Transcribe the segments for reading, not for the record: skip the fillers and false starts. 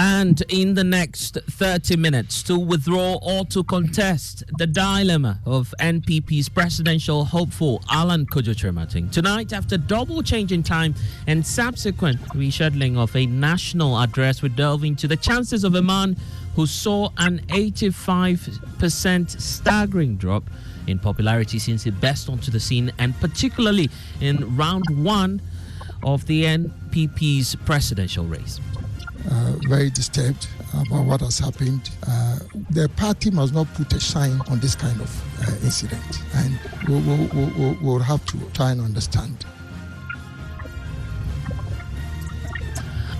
And in the next 30 minutes, to withdraw or to contest, the dilemma of NPP's presidential hopeful Kwadwo Kyerematen. Tonight, after double change in time and subsequent rescheduling of a national address, we delve into the chances of a man who saw an 85% staggering drop in popularity since he burst onto the scene, and particularly in round one of the NPP's presidential race. Very disturbed about what has happened. The party must not put a shine on this kind of incident, and we'll have to try and understand.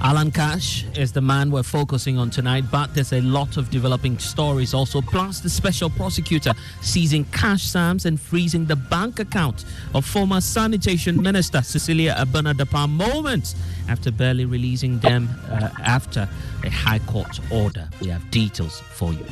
Alan Cash is the man we're focusing on tonight, but there's a lot of developing stories also, plus the special prosecutor seizing cash sums and freezing the bank account of former sanitation minister Cecilia Abena-Dapaah moments after barely releasing them after a high court order. We have details for you.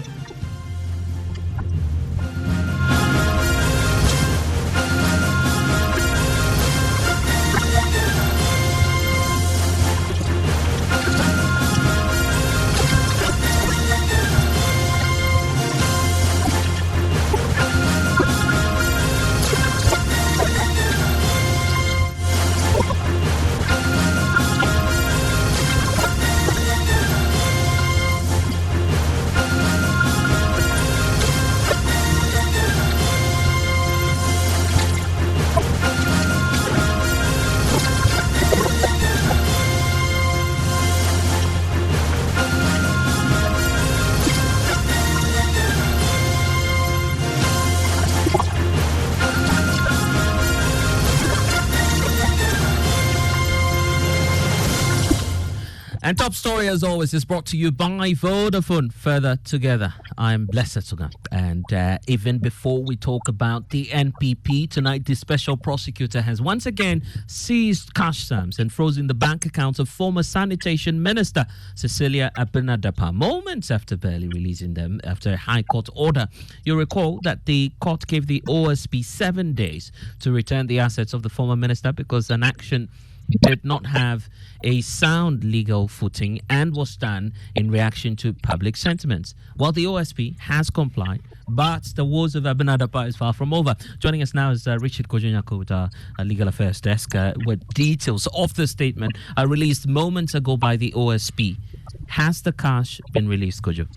And top story, as always, is brought to you by Vodafone. Further together, I'm Blessed Suga. And even before we talk about the NPP, tonight the special prosecutor has once again seized cash sums and frozen the bank accounts of former sanitation minister Cecilia Abena-Dapaah moments after barely releasing them after a high court order. You'll recall that the court gave the OSP 7 days to return the assets of the former minister because an action did not have a sound legal footing and was done in reaction to public sentiments. Well, the OSP has complied, but the woes of Abena-Dapaah is far from over. Joining us now is Richard Kwadwo with our Legal Affairs Desk, with details of the statement released moments ago by the OSP. Has the cash been released, Kwadwo?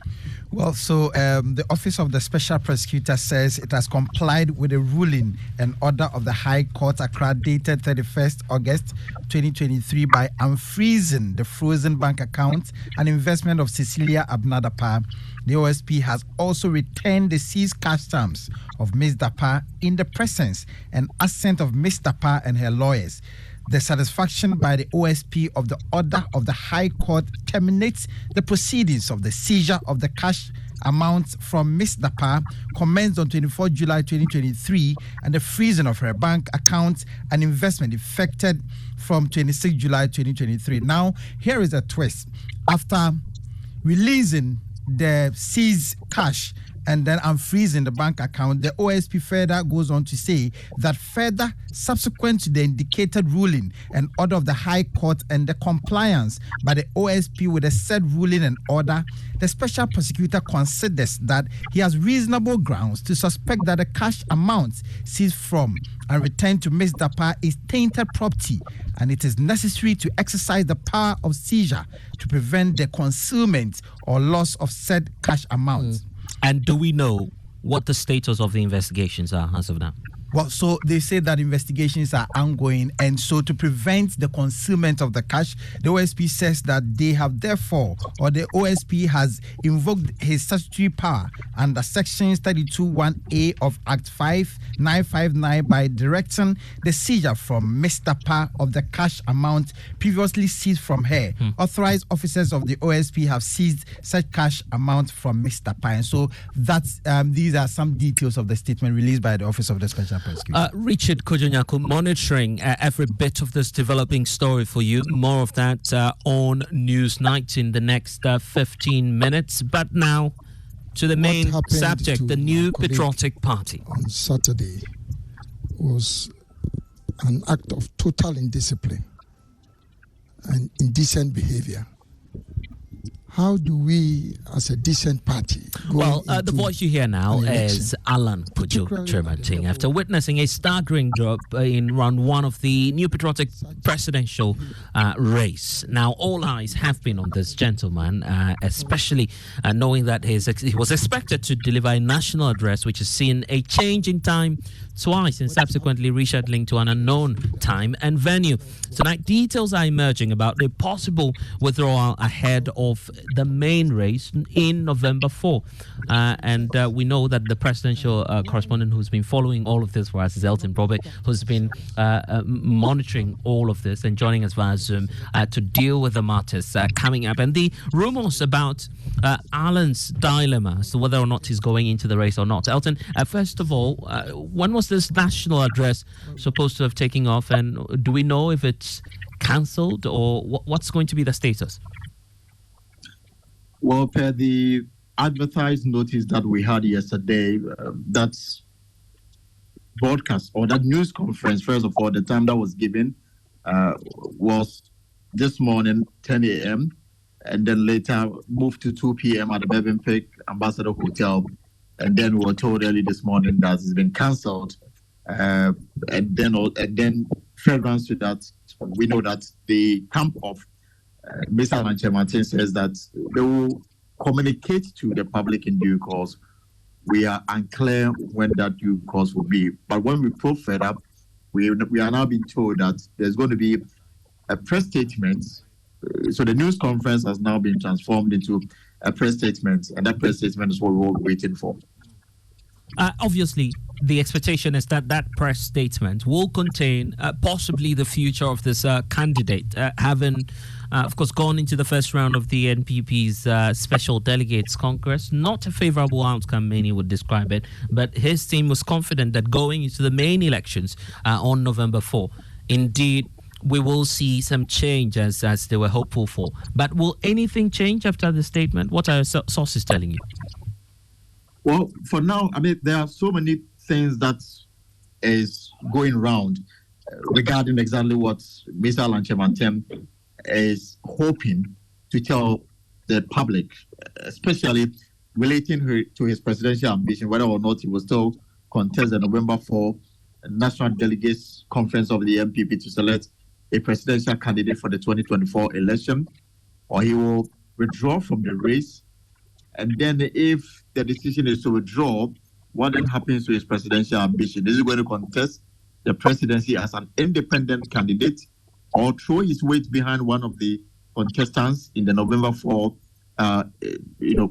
Well, so the Office of the Special Prosecutor says it has complied with a ruling and order of the High Court Accra dated 31st August 2023 by unfreezing the frozen bank account and investment of Cecilia Abena-Dapaah. The OSP has also returned the seized cash sums of Ms. Dapaah in the presence and assent of Ms. Dapaah and her lawyers. The satisfaction by the OSP of the order of the High Court terminates the proceedings of the seizure of the cash amounts from Ms. Dapaah commenced on 24 July 2023 and the freezing of her bank accounts and investment effected from 26 July 2023. Now, here is a twist. After releasing the seized cash and then unfreezing the bank account, the OSP further goes on to say that further subsequent to the indicated ruling and order of the High Court and the compliance by the OSP with the said ruling and order, the special prosecutor considers that he has reasonable grounds to suspect that the cash amounts seized from and returned to Ms. Dapaah is tainted property, and it is necessary to exercise the power of seizure to prevent the concealment or loss of said cash amounts. And do we know what the status of the investigations are as of now? Well, so they say that investigations are ongoing, and so to prevent the concealment of the cash, the OSP says that they have therefore, or the OSP has invoked his statutory power under Section 32(1)(a) of Act 5959 by directing the seizure from Ms. Dapaah of the cash amount previously seized from her. Authorized officers of the OSP have seized such cash amount from Ms. Dapaah, and so that's these are some details of the statement released by the Office of the Special Richard Kwadwo, monitoring every bit of this developing story for you. More of that on Newsnight in the next 15 minutes. But now to the main subject, the new Patriotic Party. On Saturday was an act of total indiscipline and indecent behavior. how do we, as a decent party, the voice you hear now is Alan Kwadwo Kyerematen. After witnessing a staggering drop in round one of the new Patriotic Presidential Race. Now, all eyes have been on this gentleman, especially knowing that he was expected to deliver a national address, which has seen a change in time twice and subsequently rescheduling to an unknown time and venue. Tonight, details are emerging about the possible withdrawal ahead of the main race in November 4. And we know that the presidential correspondent who's been following all of this for us is Elton Probe, who's been monitoring all of this and joining us via Zoom to deal with the matters coming up. And the rumors about Alan's dilemma as to whether or not he's going into the race or not. Elton, first of all, when was this national address supposed to have taken off, and do we know if it's cancelled or what's going to be the status? Well, per the advertised notice that we had yesterday, that's broadcast or that news conference, first of all, the time that was given was this morning, 10 a.m., and then later moved to 2 p.m. at the Bevenpick Ambassador Hotel. And then we were told early this morning that it's been cancelled. And then furtherance to that, we know that the camp of Mr. Alan Kyerematen says that they will communicate to the public in due course. We are unclear when that due course will be. But when we probe further, we are now being told that there's going to be a press statement. So the news conference has now been transformed into a press statement, and that press statement is what we're waiting for. Obviously, the expectation is that that press statement will contain possibly the future of this candidate, having, of course, gone into the first round of the NPP's Special Delegates Congress. Not a favorable outcome, many would describe it, but his team was confident that going into the main elections on November 4, indeed, we will see some change as they were hopeful for. But will anything change after the statement? What are sources telling you? Well, for now, I mean, there are so many things that is going around regarding exactly what Mr. Alan Kyerematen is hoping to tell the public, especially relating to his presidential ambition, whether or not he will still contest the November 4 National Delegates Conference of the NPP to select a presidential candidate for the 2024 election, or he will withdraw from the race. And then if the decision is to withdraw, what then happens to his presidential ambition? Is he going to contest the presidency as an independent candidate or throw his weight behind one of the contestants in the November 4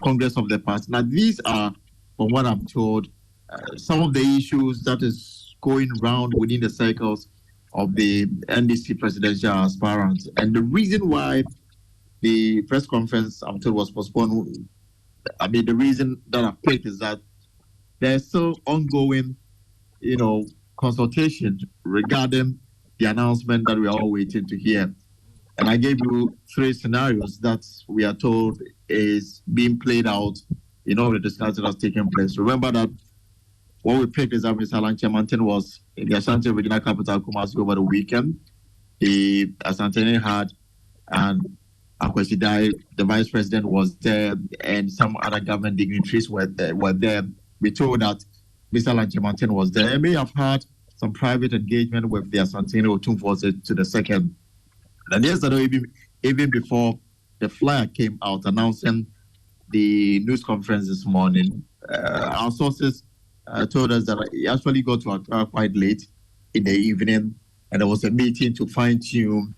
Congress of the party? Now, these are, from what I'm told, some of the issues that is going around within the circles of the NDC presidential aspirant. And the reason why the press conference, I'm told, was postponed, I mean, the reason that I picked is that there's still ongoing, consultation regarding the announcement that we are all waiting to hear. And I gave you 3 scenarios that we are told is being played out in all the discussion that's taking place. Remember that what we picked is that Mr. Alan Kyerematen was in the Ashanti regional capital, Kumasi, over the weekend. The Asantene had, and Akwesi Dai, the vice president, was there, and some other government dignitaries were there. We told that Mr. Alan Kyerematen was there. He may have had some private engagement with the Asantene Otumfuo to the second. And yesterday, even before the flyer came out announcing the news conference this morning, our sources told us that he actually got to Accra quite late in the evening, and there was a meeting to fine-tune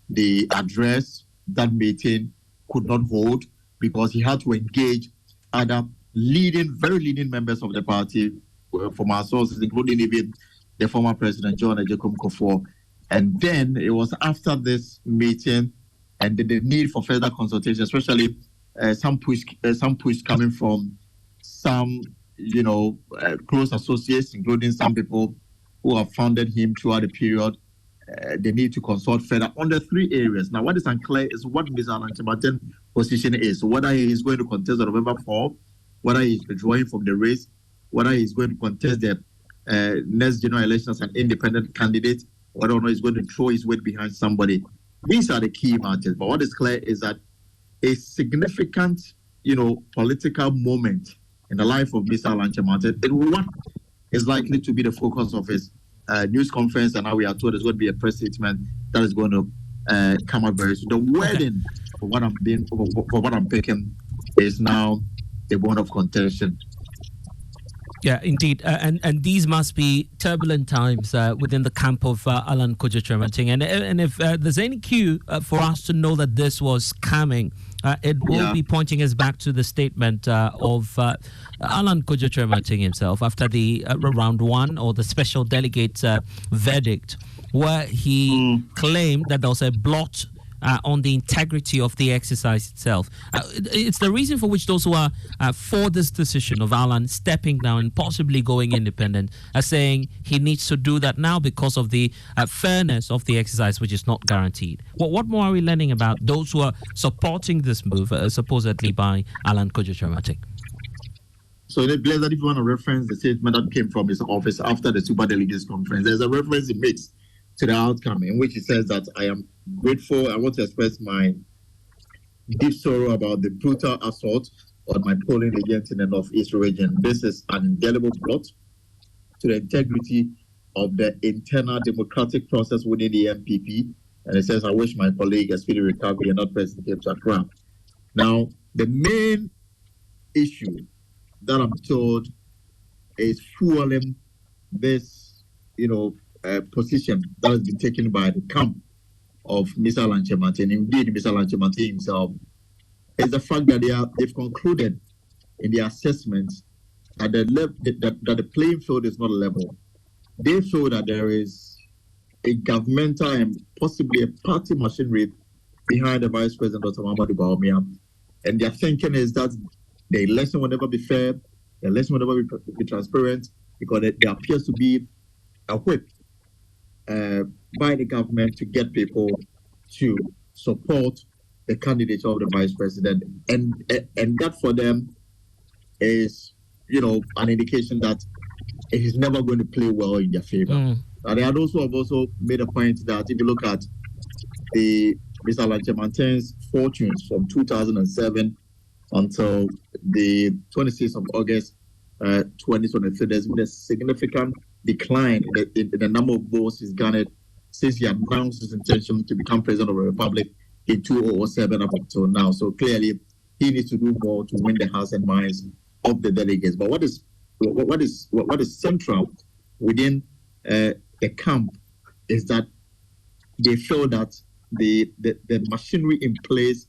the address. That meeting could not hold because he had to engage other very leading members of the party from our sources, including even the former president, John Ejekum Kufuor. And then it was after this meeting and the need for further consultation, especially some push coming from some, close associates, including some people who have founded him throughout the period. They need to consult further on the 3 areas. Now, what is unclear is what Mr. Alan Kyerematen's position is. Whether he is going to contest on November 4, whether he is withdrawing from the race, whether he is going to contest the next general elections as an independent candidate, whether or not he's going to throw his weight behind somebody. These are the key matters. But what is clear is that a significant, political moment in the life of Mr. Alan Kyerematen. And what is likely to be the focus of his news conference, and now we are told there's going to be a press statement that is going to come up very soon. The wording for what I'm picking is now a bone of contention. Yeah, indeed. And these must be turbulent times within the camp of Alan Kwadwo Kyerematen. And if there's any cue for us to know that this was coming, it will be pointing us back to the statement of Alan Kwadwo Kyerematen himself after the round one, or the special delegate verdict, where he claimed that there was a blot on the integrity of the exercise itself. It's the reason for which those who are for this decision of Alan stepping down and possibly going independent are saying he needs to do that now because of the fairness of the exercise, which is not guaranteed. What more are we learning about those who are supporting this move, supposedly by Alan Kwadwo Kyerematen? So they believe that if you want to reference the statement that came from his office after the Super Delegates Conference, there's a reference he makes to the outcome in which he says that I am grateful. I want to express my deep sorrow about the brutal assault on my polling agents in the Northeast region. This is an indelible blot to the integrity of the internal democratic process within the NPP. And it says, I wish my colleague a speedy recovery and not President James Accra. Now, the main issue that I'm told is fueling this, position that has been taken by the camp of Mr. Alan Kyerematen, indeed Mr. Alan Kyerematen himself, is the fact that they've concluded in their assessment that the playing field is not level. They feel that there is a governmental and possibly a party machinery behind the Vice President, Dr. Mahamudu Bawumia, and their thinking is that the election will never be fair, the election will never be transparent, because there appears to be a whip by the government to get people to support the candidate of the vice president, and that for them is an indication that it is never going to play well in their favor. And there are those who have also made a point that if you look at the Mr. Alan Kyerematen's fortunes from 2007 until the 26th of August 2023, there's been a significant decline in the number of votes he's garnered since he announced his intention to become president of the republic in 2007 up until now. So clearly, he needs to do more to win the hearts and minds of the delegates. But what is central within the camp is that they feel that the machinery in place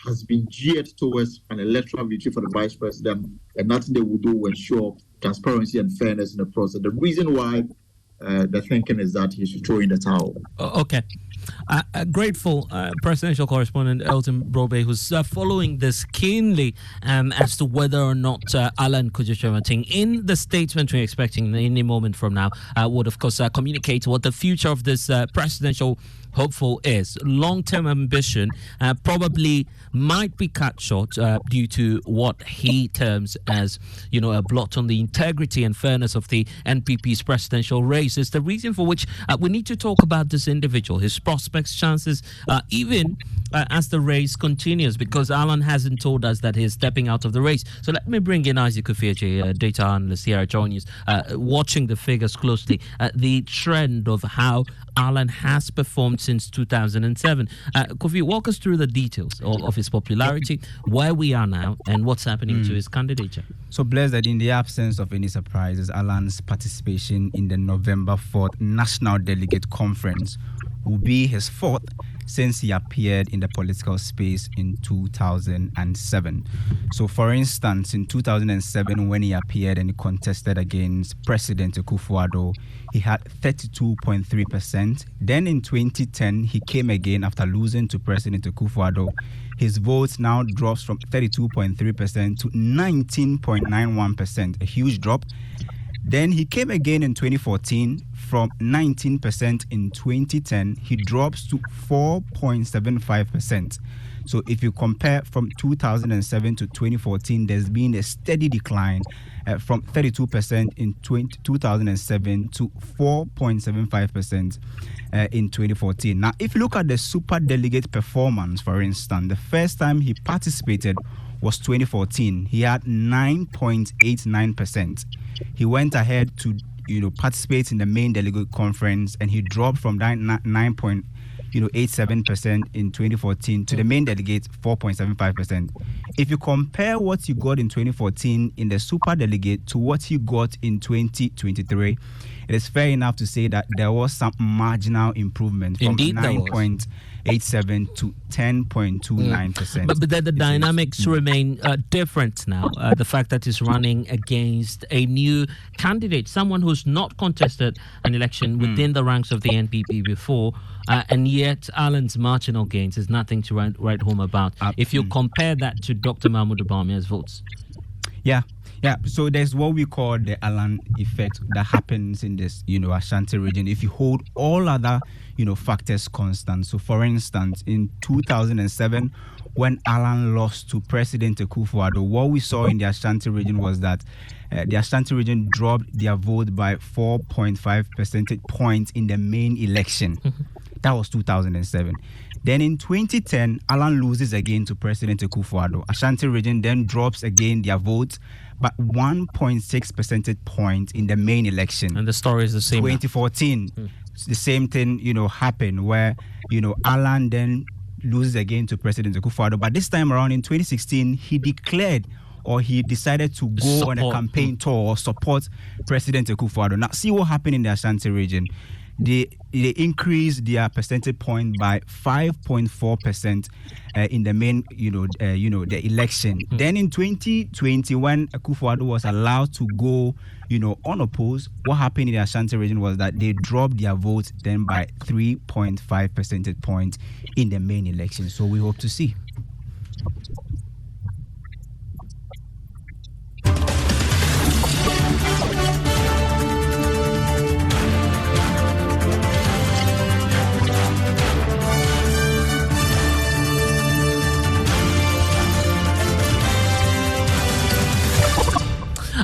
has been geared towards an electoral victory for the vice president, and nothing they will do will ensure transparency and fairness in the process. The reason why the thinking is that he should throw in the towel. Okay. Grateful presidential correspondent Elton Brobe, who's following this keenly as to whether or not Alan Kwadwo Kyerematen, in the statement we're expecting in any moment from now, would of course communicate what the future of this presidential hopeful is. Long-term ambition probably might be cut short due to what he terms as, a blot on the integrity and fairness of the NPP's presidential race. It's the reason for which we need to talk about this individual, his prospects, chances, even as the race continues, because Alan hasn't told us that he's stepping out of the race. So let me bring in Isaac Kufieche, data analyst here at Joy News, watching the figures closely, the trend of how Alan has performed since 2007. Kofi, walk us through the details of his popularity, where we are now, and what's happening to his candidature. So, blessed that in the absence of any surprises, Alan's participation in the November 4th National Delegate Conference will be his fourth since he appeared in the political space in 2007. So, for instance, in 2007, when he appeared and he contested against President Akufo-Addo, he had 32.3%. Then in 2010, he came again after losing to President Akufo-Addo. His votes now drops from 32.3% to 19.91%, a huge drop. Then he came again in 2014 from 19% in 2010. He drops to 4.75%. So if you compare from 2007 to 2014, there's been a steady decline. from 32% in 2007 to 4.75% in 2014. Now, if you look at the super delegate performance, for instance, the first time he participated was 2014. He had 9.89%. He went ahead to participate in the main delegate conference, and he dropped from 9.87% in 2014 to the main delegate 4.75%. If you compare what he got in 2014 in the super delegate to what he got in 2023, it is fair enough to say that there was some marginal improvement from 9.87 to 10.29%. But then the dynamics remain different now. The fact that he's running against a new candidate, someone who's not contested an election within the ranks of the NPP before, and yet Alan's marginal gains is nothing to write home about. If you compare that to Dr. Mahmoud Bawumia's votes. Yeah, so there's what we call the Alan effect that happens in this, Ashanti region. If you hold all other, factors constant. So, for instance, in 2007, when Alan lost to President Akufo-Addo, what we saw in the Ashanti region was that the Ashanti region dropped their vote by 4.5 percentage points in the main election. That was 2007. Then in 2010, Alan loses again to President Akufo-Addo. Ashanti region then drops again their votes by 1.6 percentage points in the main election. And the story is the same. 2014, the same thing, happened where, Alan then loses again to President Akufo-Addo. But this time around in 2016, he declared or he decided to go on a campaign tour or support President Akufo-Addo. Now, see what happened in the Ashanti region. They increased their percentage point by 5.4% in the main, the election. Then in 2020, when Akufo-Addo was allowed to go, unopposed, what happened in the Ashanti region was that they dropped their votes then by 3.5 percentage points in the main election. So we hope to see.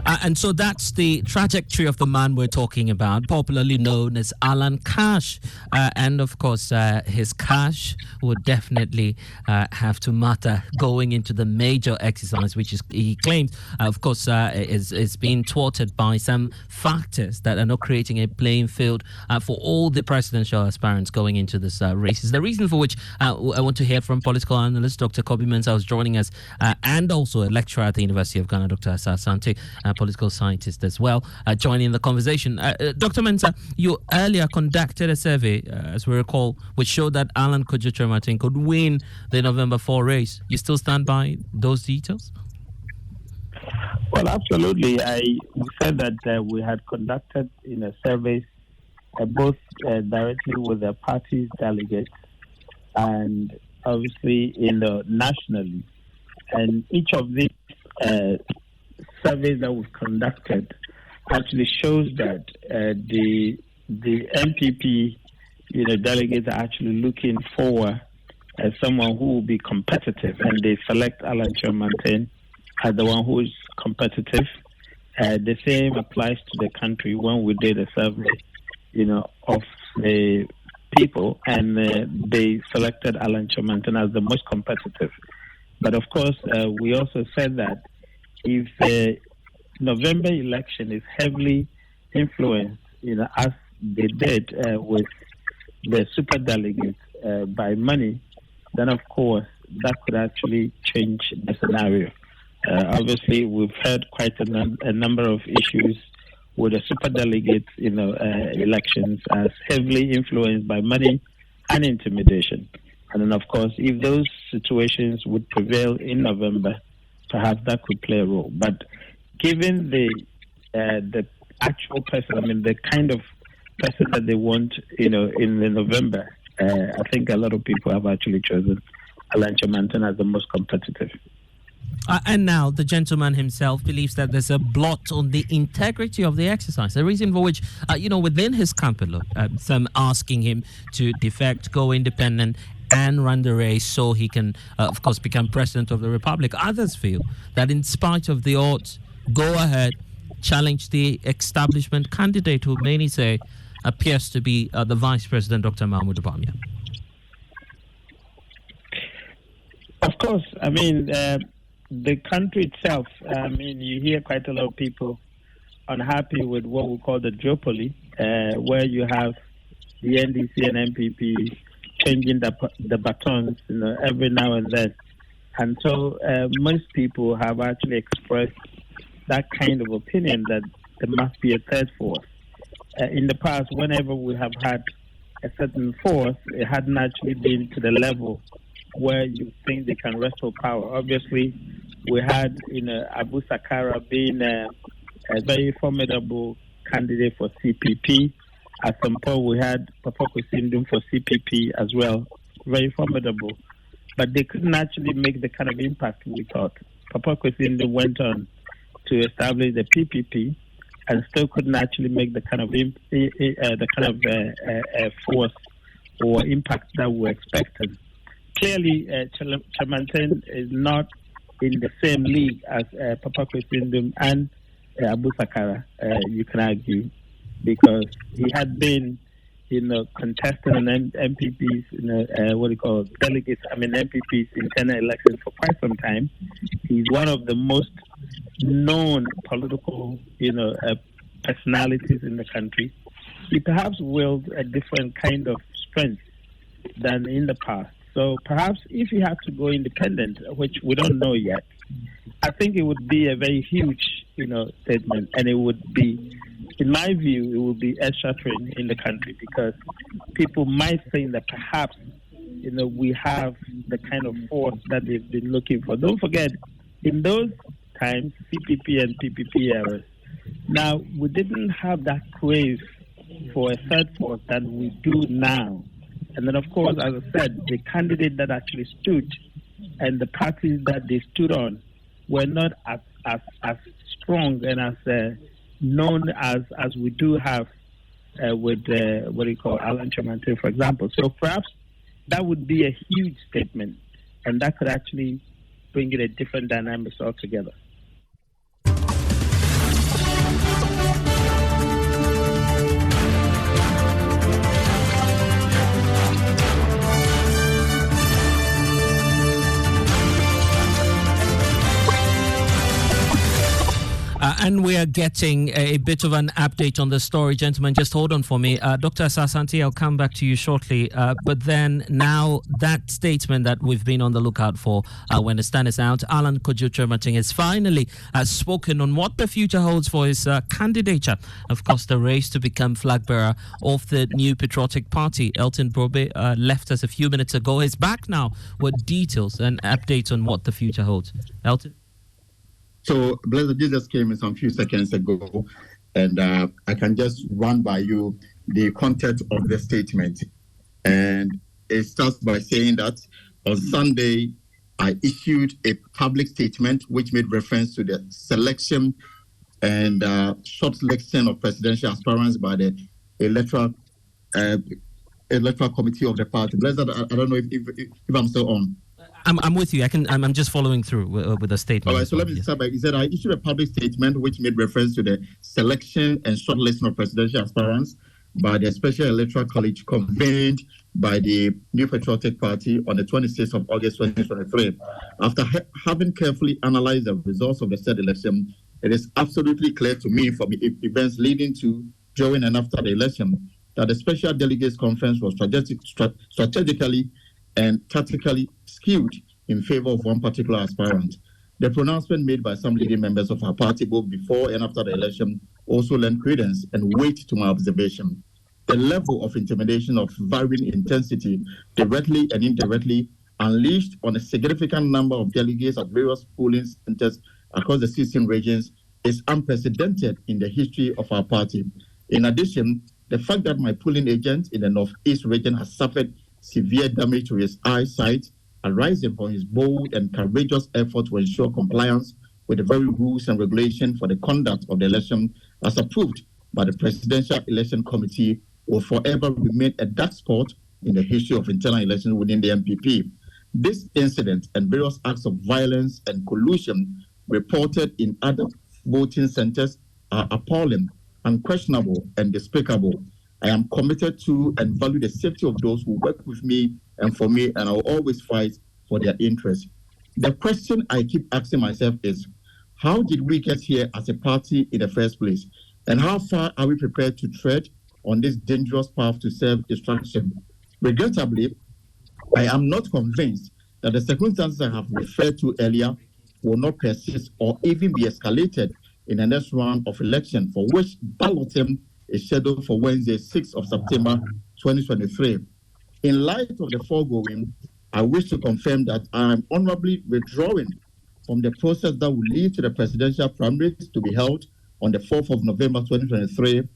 And so that's the trajectory of the man we're talking about, popularly known as Alan Cash. And of course, his cash would definitely have to matter going into the major exercise, which is, he claims, of course, is being thwarted by some factors that are not creating a playing field for all the presidential aspirants going into this race. Is the reason for which I want to hear from political analyst Dr. Kobe Mensah, who's joining us, and also a lecturer at the University of Ghana, Dr. Asa Asante, political scientist as well, joining the conversation. Dr. Mensah, you earlier conducted a survey, as we recall, which showed that Alan Kwadwo Kyerematen could win the November 4 race. You still stand by those details? Well, absolutely. We said that we had conducted surveys both directly with the party's delegates and obviously nationally. And each of these surveys that we've conducted actually shows that the NPP delegates are actually looking for someone who will be competitive, and they select Alan Kyerematen as the one who is competitive. The same applies to the country when we did a survey of the people, and they selected Alan Kyerematen as the most competitive. But of course, we also said that if the November election is heavily influenced, as they did with the super delegates by money, then of course that could actually change the scenario. Obviously, we've heard quite a number of issues with the super delegates, elections as heavily influenced by money and intimidation. And then, of course, if those situations would prevail in November, perhaps that could play a role. But given the actual person, the kind of person that they want, in the November, I think a lot of people have actually chosen Alan Kyerematen as the most competitive. And now the gentleman himself believes that there's a blot on the integrity of the exercise. The reason for which, within his camp, some asking him to defect, go independent, and run the race so he can, of course, become president of the republic. Others feel that in spite of the odds, go ahead, challenge the establishment candidate who many say appears to be the Vice President, Dr. Mahmoud Bawumia? Of course, I mean, the country itself, I mean, you hear quite a lot of people unhappy with what we call the duopoly, where you have the NDC and NPP changing the batons, every now and then. And so most people have actually expressed that kind of opinion that there must be a third force. In the past, whenever we have had a certain force, it hadn't actually been to the level where you think they can wrestle power. Obviously, we had Abu Sakara being a very formidable candidate for CPP. At some point, we had Papa Kwesindum for CPP as well, very formidable. But they couldn't actually make the kind of impact we thought. Papa Kwesindum went on to establish the PPP and still couldn't actually make the kind of force or impact that we expected. Clearly, Kyerematen is not in the same league as Papa Kwesindum and Abu Sakara, you can argue, because he had been, contesting an MPP's, delegates, MPP's internal elections for quite some time. He's one of the most known political, personalities in the country. He perhaps wields a different kind of strength than in the past. So perhaps if he had to go independent, which we don't know yet, I think it would be a very huge, statement, and it would be, in my view, it would be earth-shattering in the country, because people might think that perhaps, we have the kind of force that they've been looking for. Don't forget, in those times, CPP and PPP eras, now we didn't have that crave for a third force that we do now. And then, of course, as I said, the candidate that actually stood and the parties that they stood on were not as strong and as known as we do have with Alan Kyerematen, for example. So perhaps that would be a huge statement, and that could actually bring in a different dynamics altogether. And we are getting a bit of an update on the story. Gentlemen, just hold on for me. Dr. Sasanti, I'll come back to you shortly. But then now that statement that we've been on the lookout for, when the stand is out, Alan Kwadwo Kyerematen has finally spoken on what the future holds for his candidature. Of course, the race to become Flagbearer of the new Patriotic Party. Elton Brobe left us a few minutes ago. He's back now with details and updates on what the future holds. Elton? So, Blessed Jesus came in some few seconds ago, and I can just run by you the content of the statement. And it starts by saying that on Sunday, I issued a public statement which made reference to the selection and shortlisting of presidential aspirants by the electoral committee of the party. Blessed, I don't know if I'm still on. I'm with you. I'm just following through with the statement. All right, so let me start by, he said, I issued a public statement which made reference to the selection and shortlisting of presidential aspirants by the Special Electoral College convened by the New Patriotic Party on the 26th of August 2023. After having carefully analyzed the results of the said election, it is absolutely clear to me from events leading to, during and after the election, that the Special Delegates Conference was strategically and tactically skewed in favor of one particular aspirant. The pronouncement made by some leading members of our party both before and after the election also lent credence and weight to my observation. The level of intimidation of varying intensity, directly and indirectly, unleashed on a significant number of delegates at various polling centers across the 16 regions is unprecedented in the history of our party. In addition, the fact that my polling agent in the Northeast region has suffered severe damage to his eyesight, arising from his bold and courageous effort to ensure compliance with the very rules and regulations for the conduct of the election as approved by the Presidential Election Committee, will forever remain a dark spot in the history of internal elections within the NPP. This incident and various acts of violence and collusion reported in other voting centers are appalling, unquestionable, and despicable. I am committed to and value the safety of those who work with me and for me, and I will always fight for their interests. The question I keep asking myself is, how did we get here as a party in the first place? And how far are we prepared to tread on this dangerous path to self-destruction? Regrettably, I am not convinced that the circumstances I have referred to earlier will not persist or even be escalated in the next round of election, for which balloting is scheduled for Wednesday, 6th of September 2023. In light of the foregoing, I wish to confirm that I am honorably withdrawing from the process that will lead to the presidential primaries to be held on the 4th of November 2023.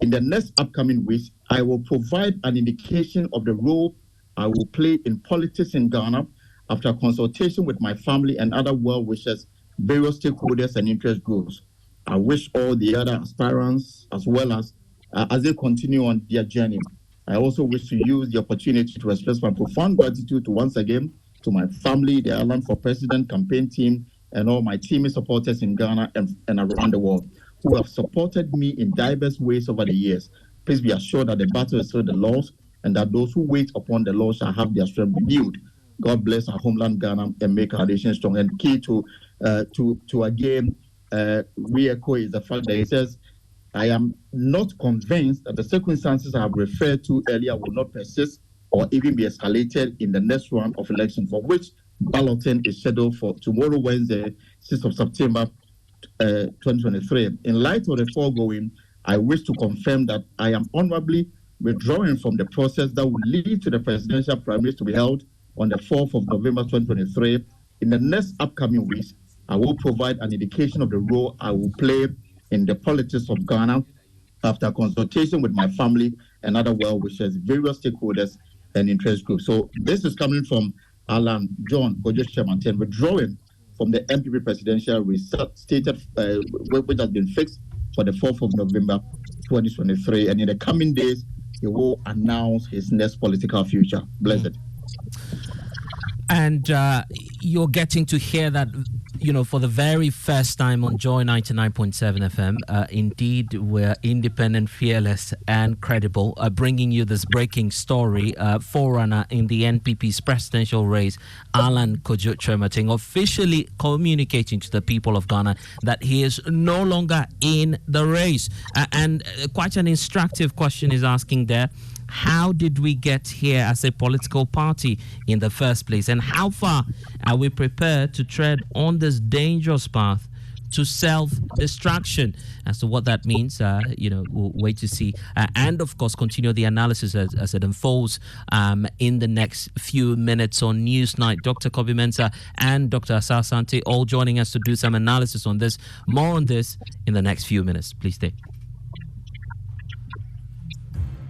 In the next upcoming weeks, I will provide an indication of the role I will play in politics in Ghana after consultation with my family and other well-wishers, various stakeholders and interest groups. I wish all the other aspirants as well as they continue on their journey. I also wish to use the opportunity to express my profound gratitude once again to my family, the Island for President campaign team, and all my teaming supporters in Ghana and around the world who have supported me in diverse ways over the years. Please be assured that the battle is still the Lord's, and that those who wait upon the Lord shall have their strength renewed. God bless our homeland Ghana and make our nation strong. And key to again re-echo is the fact that he says, I am not convinced that the circumstances I have referred to earlier will not persist or even be escalated in the next round of election, for which balloting is scheduled for tomorrow, Wednesday, 6th of September 2023. In light of the foregoing, I wish to confirm that I am honorably withdrawing from the process that will lead to the presidential primaries to be held on the 4th of November 2023. In the next upcoming weeks, I will provide an indication of the role I will play in the politics of Ghana after consultation with my family and other well-wishers, various stakeholders and interest groups. So this is coming from Alan John Kwadwo Kyerematen, withdrawing from the NPP Presidential Race, stated, which has been fixed for the 4th of November 2023. And in the coming days, he will announce his next political future. Blessed. And you're getting to hear that, for the very first time on Joy 99.7 FM. Indeed, we're independent, fearless, and credible, bringing you this breaking story. Forerunner in the NPP's presidential race, Alan Kwadwo Kyerematen, officially communicating to the people of Ghana that he is no longer in the race. And quite an instructive question is asking there. How did we get here as a political party in the first place? And how far are we prepared to tread on this dangerous path to self-destruction? As to what that means, we'll wait to see. And, of course, continue the analysis as it unfolds in the next few minutes on Newsnight. Dr. Kobe Mensah and Dr. Asar Sante all joining us to do some analysis on this. More on this in the next few minutes. Please stay.